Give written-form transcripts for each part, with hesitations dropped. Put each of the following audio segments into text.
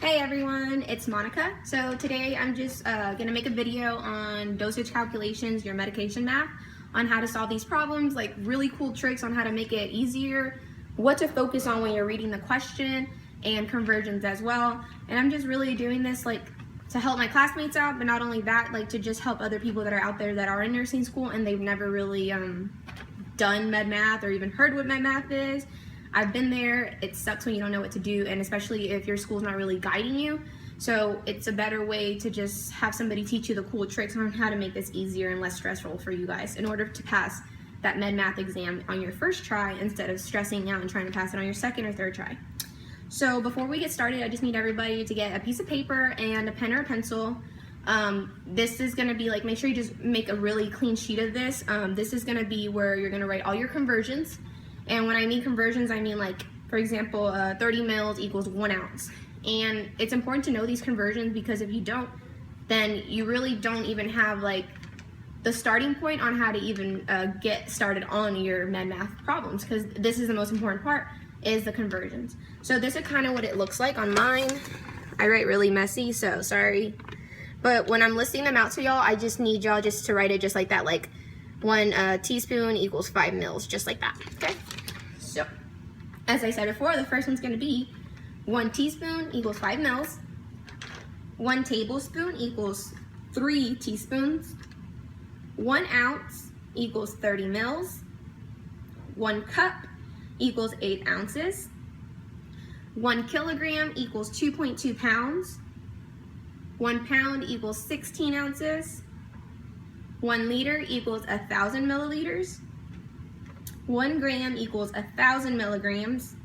Hey everyone, it's Monica. So today I'm just gonna make a video on dosage calculations, your medication math, on how to solve these problems, like really cool tricks on how to make it easier, what to focus on when you're reading the question, and conversions as well. And I'm just really doing this like to help my classmates out, but not only that, like to just help other people that are out there that are in nursing school and they've never really done med math or even heard what med math is. I've been there. It sucks when you don't know what to do, and especially if your school's not really guiding you. So it's a better way to just have somebody teach you the cool tricks on how to make this easier and less stressful for you guys in order to pass that med math exam on your first try instead of stressing out and trying to pass it on your second or third try. So before we get started, I just need everybody to get a piece of paper and a pen or a pencil. This is gonna be like, make sure you just make a really clean sheet of this. This is gonna be where you're gonna write all your conversions. And when I mean conversions, I mean like, for example, 30 mils equals 1 ounce. And it's important to know these conversions because if you don't, then you really don't even have like the starting point on how to even get started on your med math problems, because this is the most important part, is the conversions. So this is kind of what it looks like on mine. I write really messy, so sorry. But when I'm listing them out to y'all, I just need y'all just to write it just like that, like 1 teaspoon equals 5 mils, just like that, okay? So, as I said before, the first one's gonna be 1 teaspoon equals 5 mils, 1 tablespoon equals 3 teaspoons, 1 ounce equals 30 mils, 1 cup equals 8 ounces, 1 kilogram equals 2.2 pounds, 1 pound equals 16 ounces, 1 liter equals 1,000 milliliters, 1 gram equals 1,000 milligrams,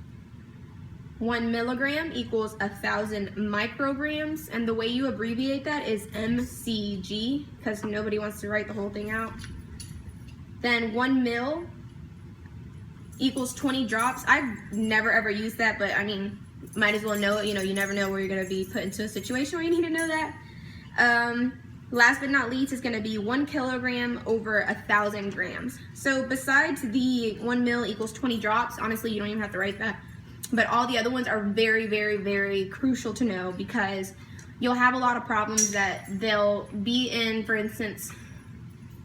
1 milligram equals 1,000 micrograms, and the way you abbreviate that is mcg, because nobody wants to write the whole thing out. Then 1 mil equals 20 drops. I've never ever used that, but I mean, might as well know it. You know, you never know where you're going to be put into a situation where you need to know that. Last but not least is going to be 1 kilogram over 1,000 grams. So besides the 1 mil equals 20 drops, honestly, you don't even have to write that. But all the other ones are very, very, very crucial to know, because you'll have a lot of problems that they'll be in, for instance,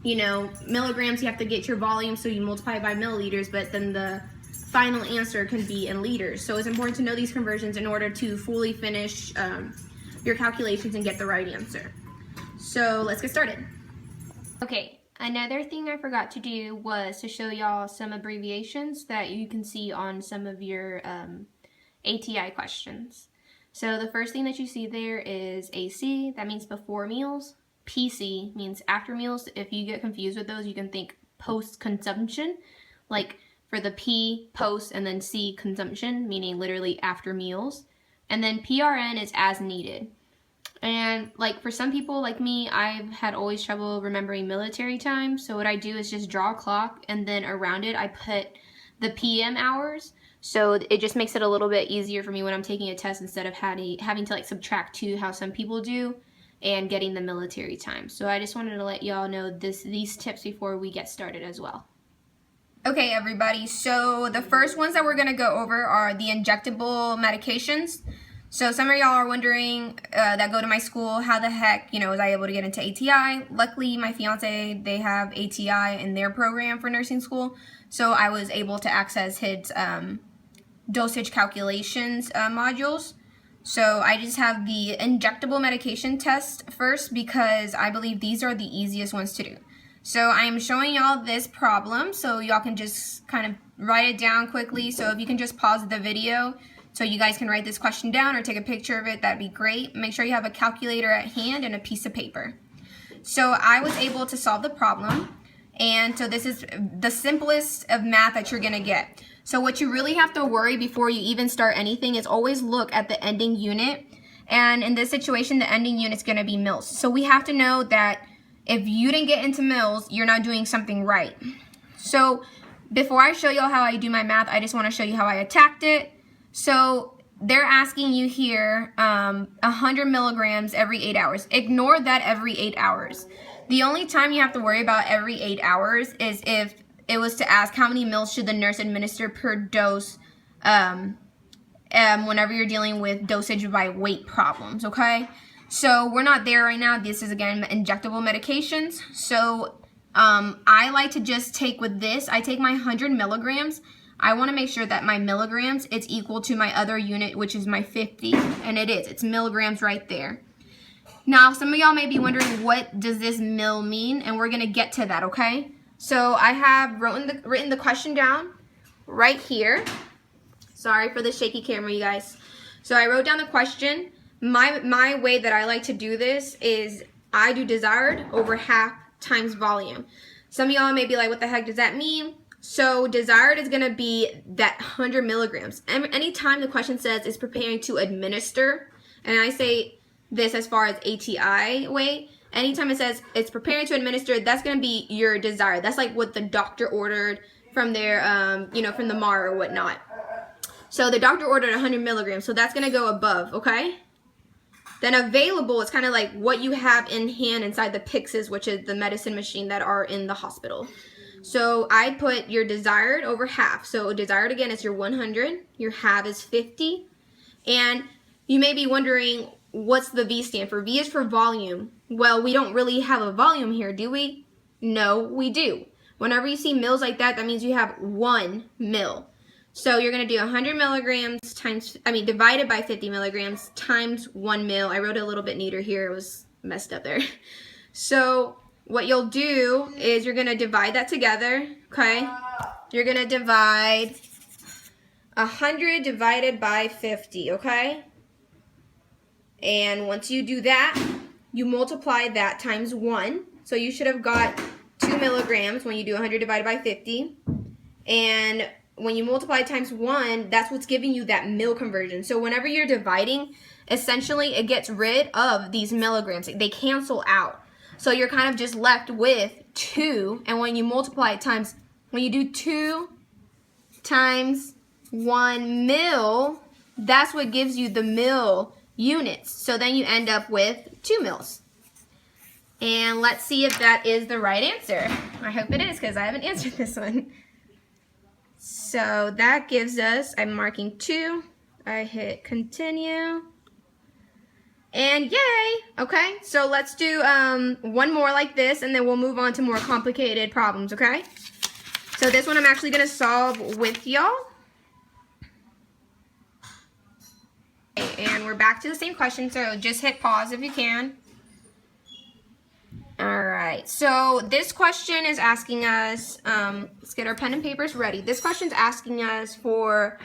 you know, milligrams, you have to get your volume, so you multiply it by milliliters, but then the final answer can be in liters. So it's important to know these conversions in order to fully finish your calculations and get the right answer. So let's get started. Okay, another thing I forgot to do was to show y'all some abbreviations that you can see on some of your ATI questions. So the first thing that you see there is AC, that means before meals. PC means after meals. If you get confused with those, you can think post-consumption, like for the P, post, and then C, consumption, meaning literally after meals. And then PRN is as needed. And like for some people like me, I've had always trouble remembering military time. So what I do is just draw a clock, and then around it I put the PM hours. So it just makes it a little bit easier for me when I'm taking a test, instead of having to like subtract 2 how some people do and getting the military time. So I just wanted to let y'all know these tips before we get started as well. Okay everybody, so the first ones that we're gonna go over are the injectable medications. So some of y'all are wondering that go to my school, how the heck, you know, was I able to get into ATI? Luckily, my fiance, they have ATI in their program for nursing school, so I was able to access his dosage calculations modules. So I just have the injectable medication test first, because I believe these are the easiest ones to do. So I am showing y'all this problem, so y'all can just kind of write it down quickly. So if you can just pause the video so you guys can write this question down or take a picture of it, that'd be great. Make sure you have a calculator at hand and a piece of paper. So I was able to solve the problem, and so this is the simplest of math that you're gonna get. So what you really have to worry before you even start anything is always look at the ending unit, and in this situation the ending unit is gonna be mils. So we have to know that if you didn't get into mils, you're not doing something right. So before I show y'all how I do my math, I just wanna show you how I attacked it. So they're asking you here 100 milligrams every 8 hours. Ignore that every 8 hours. The only time you have to worry about every 8 hours is if it was to ask how many mils should the nurse administer per dose whenever you're dealing with dosage by weight problems, okay? So we're not there right now. This is, again, injectable medications. So I like to just take with this, I take my 100 milligrams. I want to make sure that my milligrams, it's equal to my other unit, which is my 50, and it is. It's milligrams right there. Now, some of y'all may be wondering, what does this mil mean? And we're going to get to that, okay? So I have written the question down right here. Sorry for the shaky camera, you guys. So I wrote down the question. My way that I like to do this is I do desired over half times volume. Some of y'all may be like, what the heck does that mean? So desired is going to be that 100 milligrams. Anytime the question says is preparing to administer, and I say this as far as ATI way, anytime it says it's preparing to administer, that's going to be your desired. That's like what the doctor ordered from their, from the MAR or whatnot. So the doctor ordered 100 milligrams, so that's going to go above, okay? Then available is kind of like what you have in hand inside the Pyxis, which is the medicine machine that are in the hospital. So I put your desired over half. So desired, again, is your 100. Your half is 50. And you may be wondering, what's the V stand for? V is for volume. Well, we don't really have a volume here, do we? No, we do. Whenever you see mils like that, that means you have 1 mil. So you're going to do 100 milligrams divided by 50 milligrams times 1 mil. I wrote it a little bit neater here. It was messed up there. So what you'll do is you're going to divide that together, okay? You're going to divide 100 divided by 50, okay? And once you do that, you multiply that times 1. So you should have got 2 milligrams when you do 100 divided by 50. And when you multiply times 1, that's what's giving you that mil conversion. So whenever you're dividing, essentially it gets rid of these milligrams. They cancel out. So you're kind of just left with 2. And when you multiply it times, when you do 2 times 1 mil, that's what gives you the mil units. So then you end up with 2 mils. And let's see if that is the right answer. I hope it is, because I haven't answered this one. So that gives us, I'm marking 2. I hit continue. And yay! Okay, so let's do one more like this, and then we'll move on to more complicated problems, okay? So this one I'm actually going to solve with y'all. And we're back to the same question, so just hit pause if you can. Alright, so this question is asking us, let's get our pen and papers ready. This question is asking us for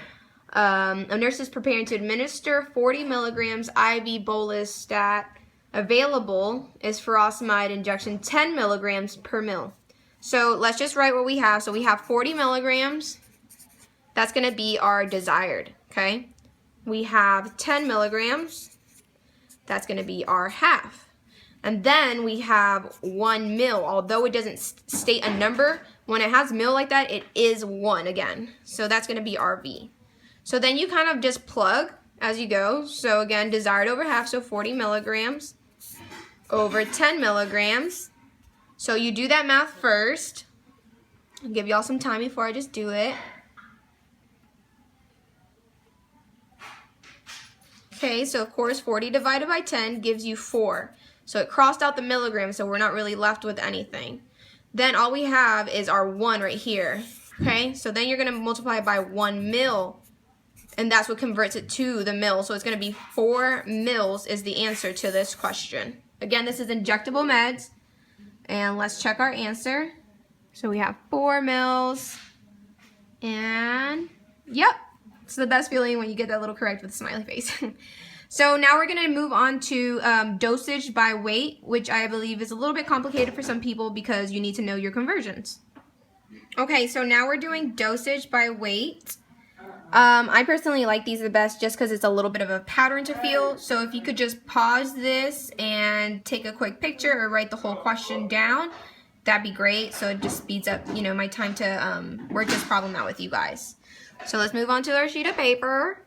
a nurse is preparing to administer 40 milligrams IV bolus stat. Available is furosemide injection 10 milligrams per mil. So let's just write what we have. So we have 40 milligrams. That's going to be our desired, okay? We have 10 milligrams. That's going to be our half. And then we have 1 mil. Although it doesn't state a number, when it has mil like that, it is 1 again. So that's going to be our V. So then you kind of just plug as you go. So again, desired over half, so 40 milligrams over 10 milligrams. So you do that math first. I'll give y'all some time before I just do it. Okay, so of course 40 divided by 10 gives you 4. So it crossed out the milligrams, so we're not really left with anything. Then all we have is our 1 right here. Okay, so then you're going to multiply by 1 mil, and that's what converts it to the mil. So it's going to be 4 mils is the answer to this question. Again, this is injectable meds, and let's check our answer. So we have 4 mils, and yep, it's the best feeling when you get that little correct with a smiley face. So now we're going to move on to dosage by weight, which I believe is a little bit complicated for some people because you need to know your conversions. Okay, so now we're doing dosage by weight. I personally like these the best just because it's a little bit of a pattern to feel. So if you could just pause this and take a quick picture or write the whole question down, that'd be great. So it just speeds up, my time to work this problem out with you guys. So let's move on to our sheet of paper.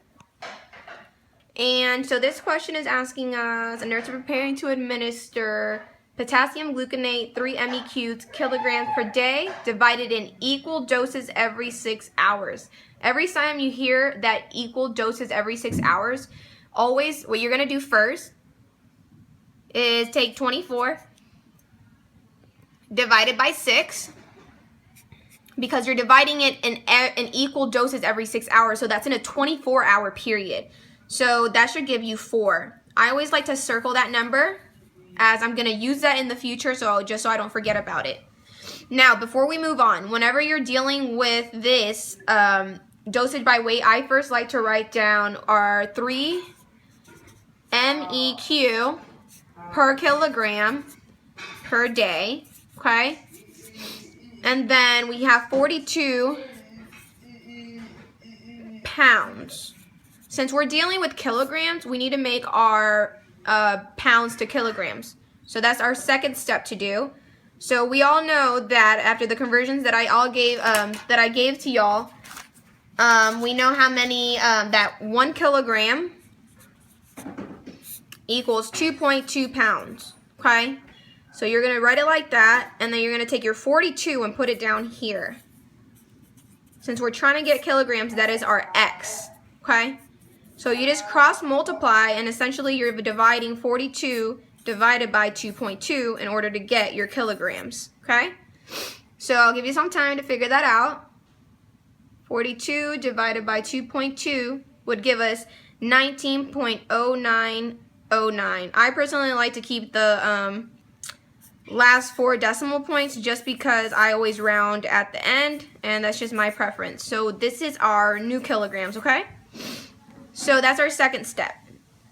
And so this question is asking us, a nurse is preparing to administer potassium gluconate 3 MEQs kilograms per day divided in equal doses every 6 hours. Every time you hear that equal doses every 6 hours, always what you're going to do first is take 24 divided by 6, because you're dividing it in equal doses every 6 hours, so that's in a 24-hour period. So that should give you 4. I always like to circle that number, as I'm going to use that in the future, just so I don't forget about it. Now, before we move on, whenever you're dealing with this dosage by weight, I first like to write down our 3 MEQ per kilogram per day, okay? And then we have 42 pounds. Since we're dealing with kilograms, we need to make our pounds to kilograms. So that's our second step to do. So we all know that after the conversions that I gave to y'all, we know how many that 1 kilogram equals 2.2 pounds. Okay, so you're gonna write it like that, and then you're gonna take your 42 and put it down here. Since we're trying to get kilograms, that is our X. Okay. So you just cross multiply, and essentially you're dividing 42 divided by 2.2 in order to get your kilograms, okay? So I'll give you some time to figure that out. 42 divided by 2.2 would give us 19.0909. I personally like to keep the last 4 decimal points just because I always round at the end, and that's just my preference. So this is our new kilograms, okay? So that's our second step.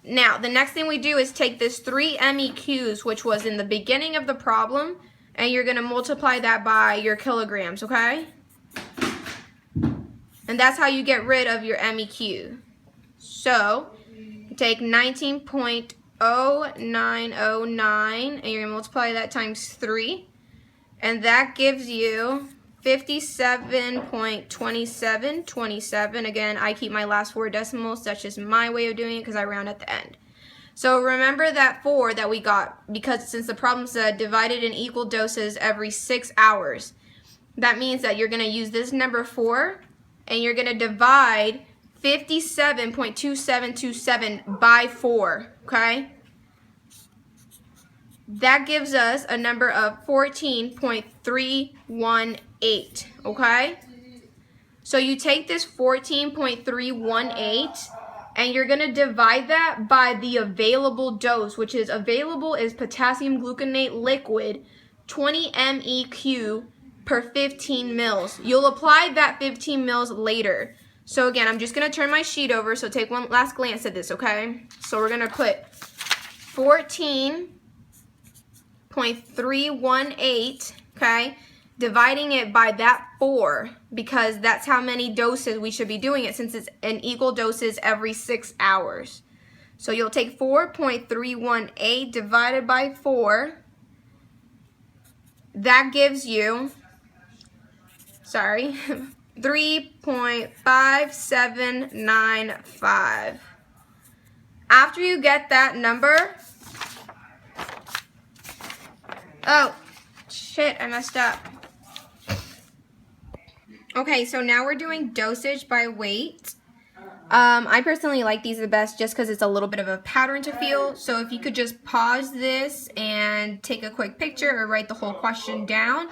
Now, the next thing we do is take this 3 MEQs, which was in the beginning of the problem, and you're going to multiply that by your kilograms, okay? And that's how you get rid of your MEQ. So, you take 19.0909, and you're going to multiply that times 3, and that gives you 57.2727. Again, I keep my last 4 decimals. That's just my way of doing it because I round at the end. So remember that 4 that we got, because since the problem said divided in equal doses every 6 hours, that means that you're going to use this number 4, and you're going to divide 57.2727 by 4, okay? That gives us a number of 14.318, okay? So you take this 14.318 and you're going to divide that by the available dose, which is available is potassium gluconate liquid, 20 MEQ per 15 mils. You'll apply that 15 mils later. So again, I'm just going to turn my sheet over, so take one last glance at this, okay? So we're going to put 14.318, okay, dividing it by that 4, because that's how many doses we should be doing it, since it's in equal doses every 6 hours. So you'll take 4.318 divided by 4. That gives you, 3.5795. After you get that number, oh, shit, I messed up. Okay, so now we're doing dosage by weight. I personally like these the best just because it's a little bit of a pattern to feel. So if you could just pause this and take a quick picture or write the whole question down,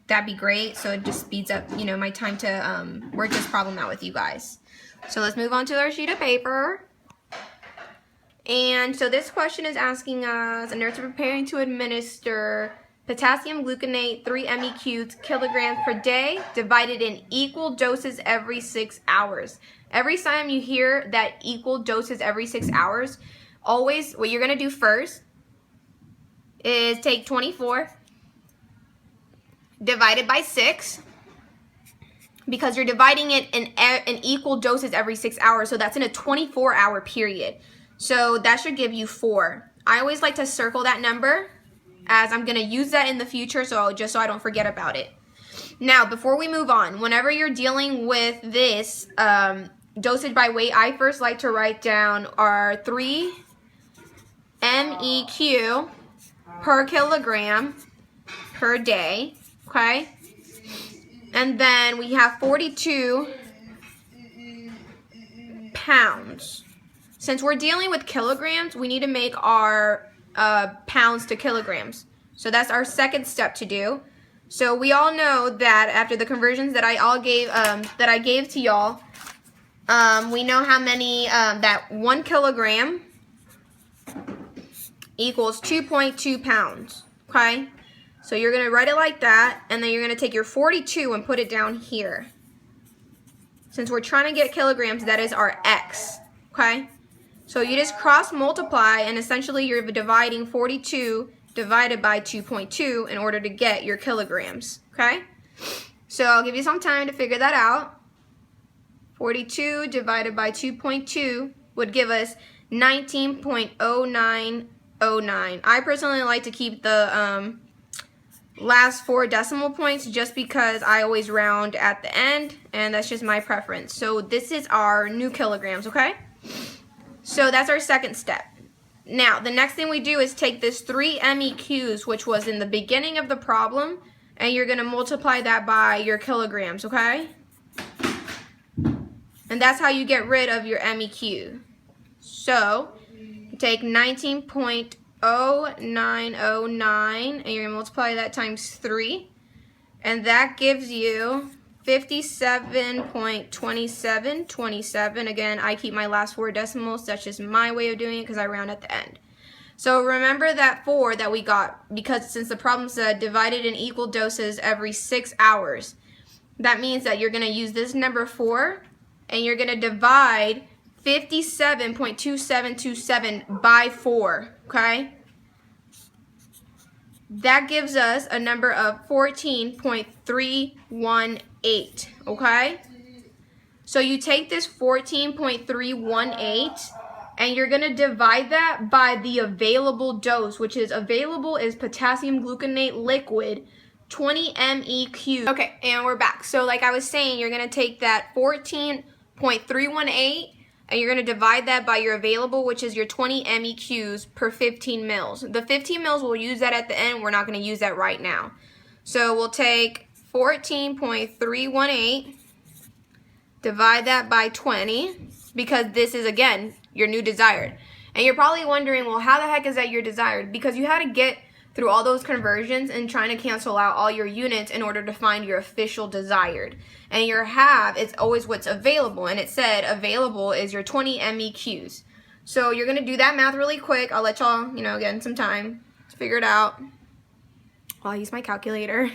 that'd be great. So it just speeds up, you know, my time to work this problem out with you guys. So let's move on to our sheet of paper. And so this question is asking us, a nurse is preparing to administer potassium gluconate 3 MEQs kilograms per day divided in equal doses every 6 hours. Every time you hear that equal doses every 6 hours, always what you're going to do first is take 24 divided by 6, because you're dividing it in equal doses every 6 hours, so that's in a 24-hour period. So that should give you 4. I always like to circle that number, as I'm going to use that in the future, just so I don't forget about it. Now, before we move on, whenever you're dealing with this dosage by weight, I first like to write down our 3 MEQ per kilogram per day, okay? And then we have 42 pounds. Since we're dealing with kilograms, we need to make our pounds to kilograms. So that's our second step to do. So we all know that after the conversions that I gave to y'all, we know how many that 1 kilogram equals 2.2 pounds. Okay, so you're gonna write it like that, and then you're gonna take your 42 and put it down here. Since we're trying to get kilograms, that is our X. Okay, so you just cross multiply, and essentially you're dividing 42 divided by 2.2 in order to get your kilograms. Okay, so I'll give you some time to figure that out. 42 divided by 2.2 would give us 19.0909. I personally like to keep the last 4 decimal points just because I always round at the end, and that's just my preference. So this is our new kilograms, okay? So that's our second step. Now, the next thing we do is take this 3 MEQs, which was in the beginning of the problem, and you're going to multiply that by your kilograms, okay? And that's how you get rid of your MEQ. So, you take 19.0909, and you're going to multiply that times 3, and that gives you 57.2727. Again, I keep my last 4 decimals. That's just my way of doing it because I round at the end. So remember that 4 that we got, because since the problem said divided in equal doses every 6 hours, that means that you're going to use this number 4, and you're going to divide 57.2727 by 4, okay? That gives us a number of 14.318, okay? So you take this 14.318 and you're going to divide that by the available dose, which is available is potassium gluconate liquid, 20 MEQ. Okay, and we're back. So like I was saying, you're going to take that 14.318 and you're going to divide that by your available, which is your 20 MEQs per 15 mils. The 15 mils, we'll use that at the end. We're not going to use that right now. So we'll take 14.318, divide that by 20, because this is, again, your new desired. And you're probably wondering, well, how the heck is that your desired? Because you had to get through all those conversions and trying to cancel out all your units in order to find your official desired. And your have is always what's available, and it said available is your 20 MEQs. So you're going to do that math really quick. I'll let y'all, again, some time to figure it out. I'll use my calculator.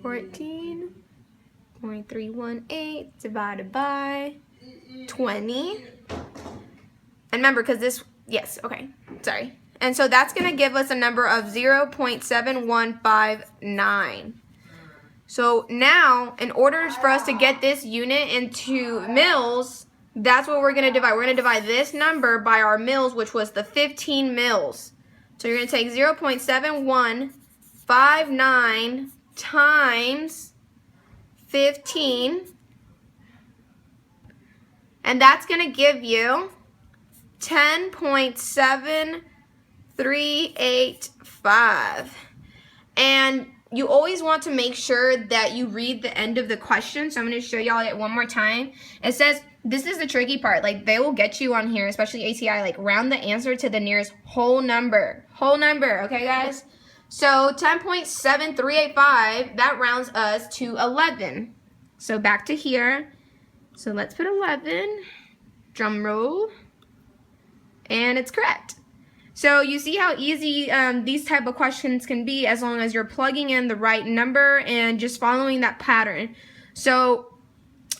14.318 divided by 20. And remember, because this, yes, okay, sorry. And so that's going to give us a number of 0.7159. So now, in order for us to get this unit into mils, that's what we're going to divide. We're going to divide this number by our mils, which was the 15 mils. So you're going to take 0.7159 times 15. And that's going to give you 10.7385. And you always want to make sure that you read the end of the question. So I'm going to show y'all it one more time. It says, this is the tricky part. Like, they will get you on here, especially ATI, like, round the answer to the nearest whole number. Whole number, okay, guys? So 10.7385, that rounds us to 11. So back to here. So let's put 11. Drum roll. And it's correct. So you see how easy these type of questions can be as long as you're plugging in the right number and just following that pattern. So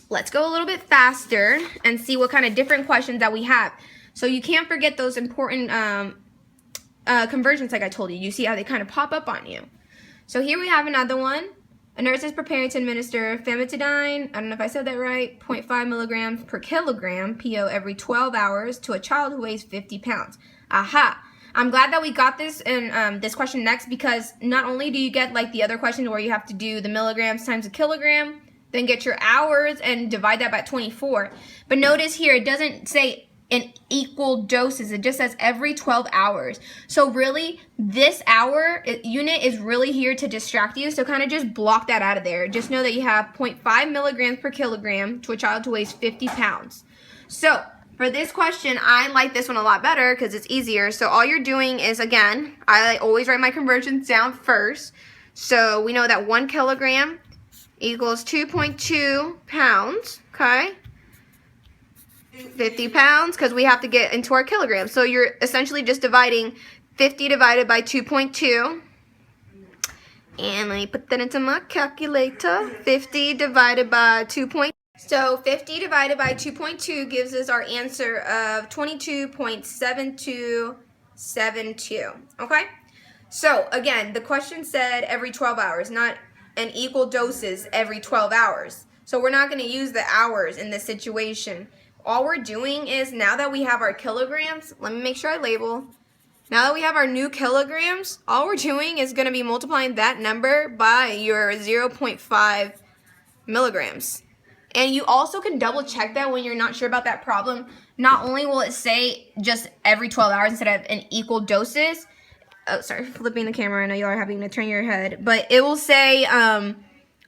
let's go a little bit faster and see what kind of different questions that we have. So you can't forget those important conversions like I told you. You see how they kind of pop up on you. So here we have another one. A nurse is preparing to administer famotidine, I don't know if I said that right, 0.5 milligrams per kilogram, PO, every 12 hours to a child who weighs 50 pounds. Aha! I'm glad that we got this in this question next, because not only do you get like the other questions where you have to do the milligrams times a kilogram, then get your hours and divide that by 24, but notice here it doesn't say in equal doses. It just says every 12 hours. So really, this hour unit is really here to distract you. So kind of just block that out of there. Just know that you have 0.5 milligrams per kilogram to a child who weighs 50 pounds. So for this question, I like this one a lot better because it's easier. So all you're doing is, again, I always write my conversions down first. So we know that 1 kilogram equals 2.2 pounds, okay? 50 pounds, because we have to get into our kilograms. So you're essentially just dividing 50 divided by 2.2. And let me put that into my calculator. 50 divided by 2.2. So 50 divided by 2.2 gives us our answer of 22.7272. Okay? So again, the question said every 12 hours, not an equal doses every 12 hours. So we're not going to use the hours in this situation. All we're doing is, now that we have our kilograms, let me make sure I label. Now that we have our new kilograms, all we're doing is going to be multiplying that number by your 0.5 milligrams. And you also can double check that when you're not sure about that problem. Not only will it say just every 12 hours instead of in equal doses. Oh, sorry, flipping the camera. I know you are having to turn your head. But it will say,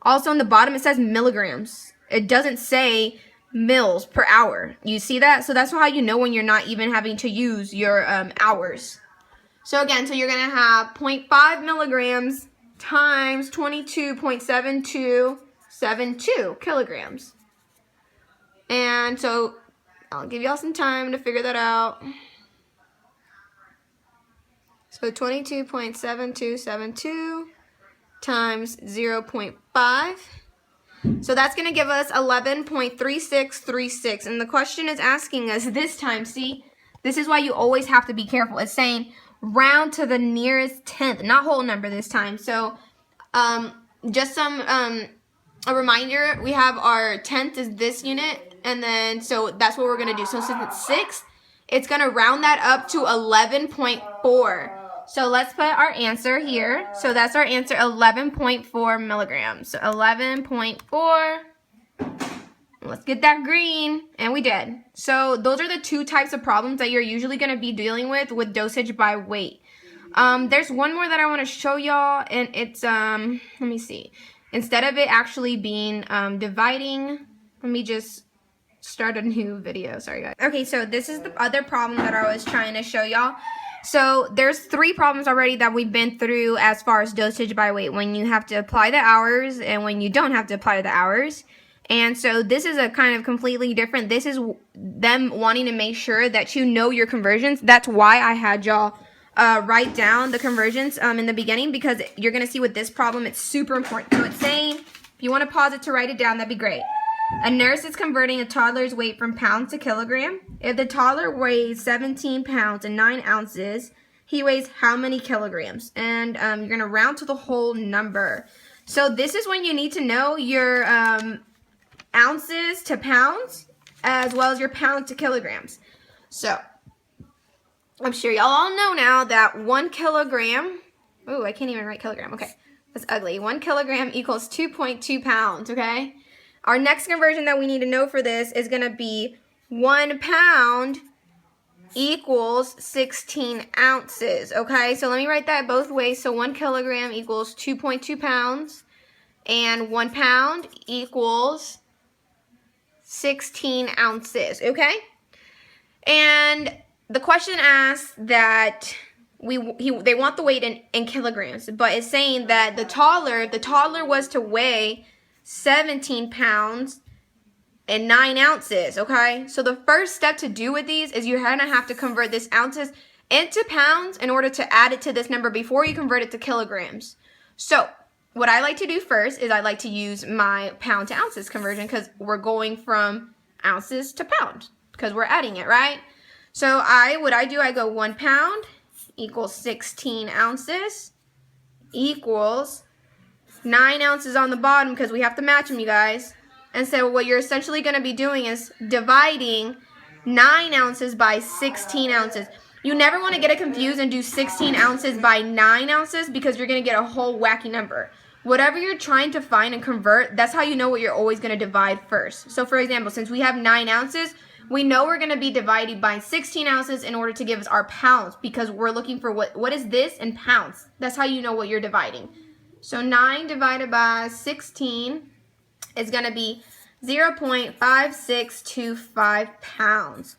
also on the bottom, it says milligrams. It doesn't say mils per hour. You see that? So that's how you know when you're not even having to use your hours. So again, so you're going to have 0.5 milligrams times 22.7272 kilograms. And so I'll give y'all some time to figure that out. So 22.7272 times 0.5. So that's going to give us 11.3636. And the question is asking us this time, see, this is why you always have to be careful. It's saying round to the nearest tenth, not whole number this time. So just some a reminder, we have our tenth is this unit, and then so that's what we're going to do. So since it's 6, it's going to round that up to 11.4. So let's put our answer here. So that's our answer, 11.4 milligrams. So 11.4. Let's get that green. And we did. So those are the 2 types of problems that you're usually going to be dealing with dosage by weight. There's one more that I want to show y'all, and it's, let me see. Instead of it actually being dividing, let me just start a new video. Sorry, guys. Okay, so this is the other problem that I was trying to show y'all. So there's 3 problems already that we've been through as far as dosage by weight, when you have to apply the hours and when you don't have to apply the hours. And so this is a kind of completely different, this is them wanting to make sure that you know your conversions. That's why I had y'all write down the conversions in the beginning, because you're going to see with this problem, it's super important. So it's saying, if you want to pause it to write it down, that'd be great. A nurse is converting a toddler's weight from pounds to kilogram. If the toddler weighs 17 pounds and 9 ounces, he weighs how many kilograms? And you're going to round to the whole number. So this is when you need to know your ounces to pounds, as well as your pounds to kilograms. So I'm sure y'all all know now that 1 kilogram, ooh, I can't even write kilogram. Okay, that's ugly. 1 kilogram equals 2.2 pounds, okay? Our next conversion that we need to know for this is going to be 1 pound equals 16 ounces, okay? So let me write that both ways. So 1 kilogram equals 2.2 pounds, and 1 pound equals 16 ounces, okay? And the question asks that they want the weight in kilograms, but it's saying that the toddler was to weigh 17 pounds and 9 ounces, okay? So the first step to do with these is you're going to have to convert this ounces into pounds in order to add it to this number before you convert it to kilograms. So what I like to do first is I like to use my pound to ounces conversion, because we're going from ounces to pound because we're adding it, right? So I go 1 pound equals 16 ounces equals 9 ounces on the bottom, because we have to match them, you guys. And so what you're essentially going to be doing is dividing 9 ounces by 16 ounces. You never want to get it confused and do 16 ounces by 9 ounces, because you're going to get a whole wacky number. Whatever you're trying to find and convert, that's how you know what you're always going to divide first. So for example, since we have 9 ounces, we know we're going to be dividing by 16 ounces in order to give us our pounds, because we're looking for what is this in pounds. That's how you know what you're dividing. So 9 divided by 16 is going to be 0.5625 pounds.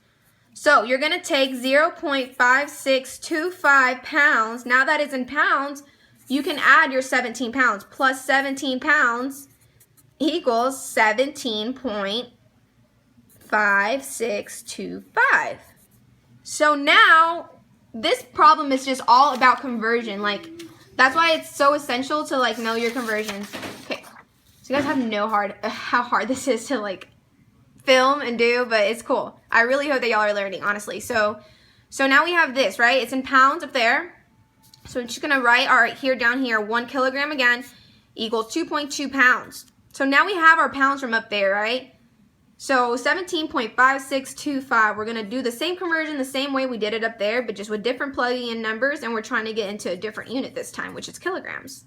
So you're going to take 0.5625 pounds. Now that it's in pounds, you can add your 17 pounds. Plus 17 pounds equals 17.5625. So now this problem is just all about conversion. Like, that's why it's so essential to like know your conversions. Okay, so you guys have no how hard this is to like film and do, but it's cool. I really hope that y'all are learning, honestly. So now we have this, right? It's in pounds up there. So I'm just gonna write, all right, here down here, 1 kilogram again equals 2.2 pounds. So now we have our pounds from up there, right? So 17.5625, we're gonna do the same conversion the same way we did it up there, but just with different plugging in numbers, and we're trying to get into a different unit this time, which is kilograms.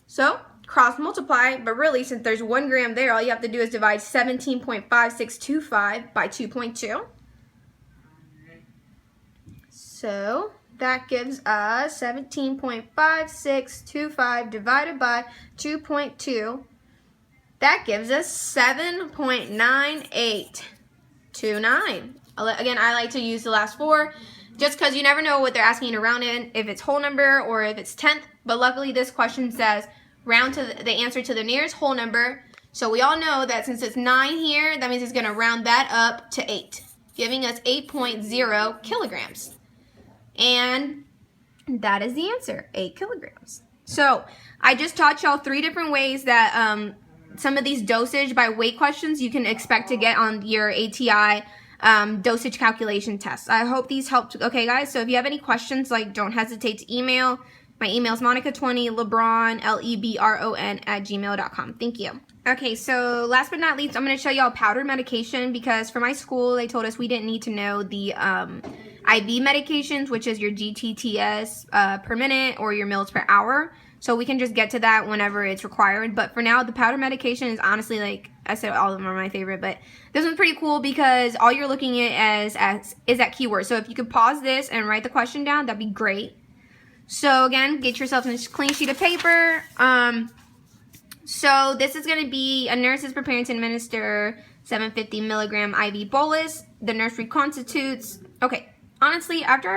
So cross multiply, but really since there's 1 gram there, all you have to do is divide 17.5625 by 2.2. So that gives us 17.5625 divided by 2.2. That gives us 7.9829. Again, I like to use the last 4 just because you never know what they're asking you to round in, if it's whole number or if it's tenth. But luckily this question says round to the answer to the nearest whole number. So we all know that since it's 9 here, that means it's going to round that up to 8, giving us 8.0 kilograms. And that is the answer, 8 kilograms. So I just taught y'all 3 different ways that some of these dosage by weight questions you can expect to get on your ATI dosage calculation tests. I hope these helped. Okay, guys, so if you have any questions, like, don't hesitate to email. My email is Monica20 Lebron, LEBRON@gmail.com. Thank you. Okay, so last but not least, I'm going to show y'all powdered medication, because for my school, they told us we didn't need to know the IV medications, which is your GTTS per minute or your mils per hour. So we can just get to that whenever it's required. But for now, the powder medication is honestly, like I said, all of them are my favorite. But this one's pretty cool because all you're looking at is that keyword. So if you could pause this and write the question down, that'd be great. So again, get yourself a clean sheet of paper. So this is going to be a nurse is preparing to administer 750 milligram IV bolus. The nurse reconstitutes. Okay, honestly, after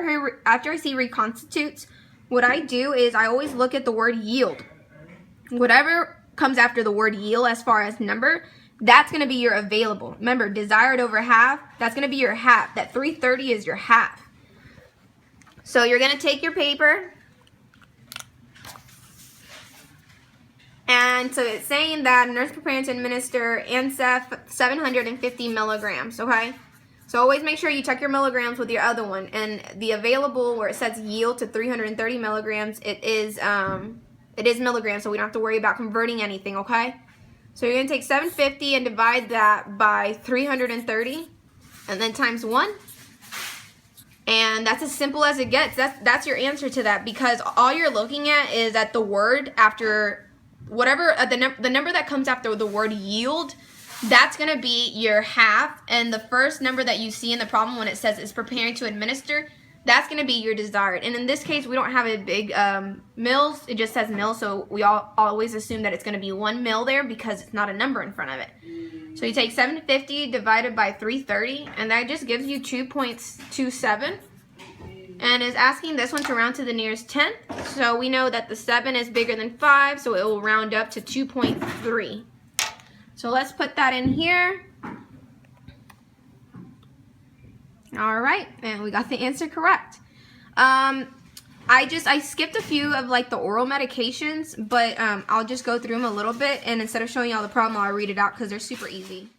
I see reconstitutes, what I do is I always look at the word yield. Whatever comes after the word yield as far as number, that's going to be your available. Remember, desired over half, that's going to be your half. That 330 is your half. So you're going to take your paper. And so it's saying that nurse preparing to administer ANSEF 750 milligrams, okay? So always make sure you check your milligrams with your other one. And the available, where it says yield to 330 milligrams, it is milligrams, so we don't have to worry about converting anything, okay? So you're going to take 750 and divide that by 330, and then times 1. And that's as simple as it gets. That's your answer to that, because all you're looking at is at the word after whatever, the number that comes after the word yield. That's going to be your half, and the first number that you see in the problem when it says it's preparing to administer, that's going to be your desired. And in this case, we don't have a big mils, it just says mil, so we always assume that it's going to be 1 mil there because it's not a number in front of it. So you take 750 divided by 330, and that just gives you 2.27, and is asking this one to round to the nearest tenth. So we know that the 7 is bigger than 5, so it will round up to 2.3. So let's put that in here. All right, and we got the answer correct. I skipped a few of like the oral medications, but I'll just go through them a little bit, and instead of showing y'all the problem, I'll read it out because they're super easy.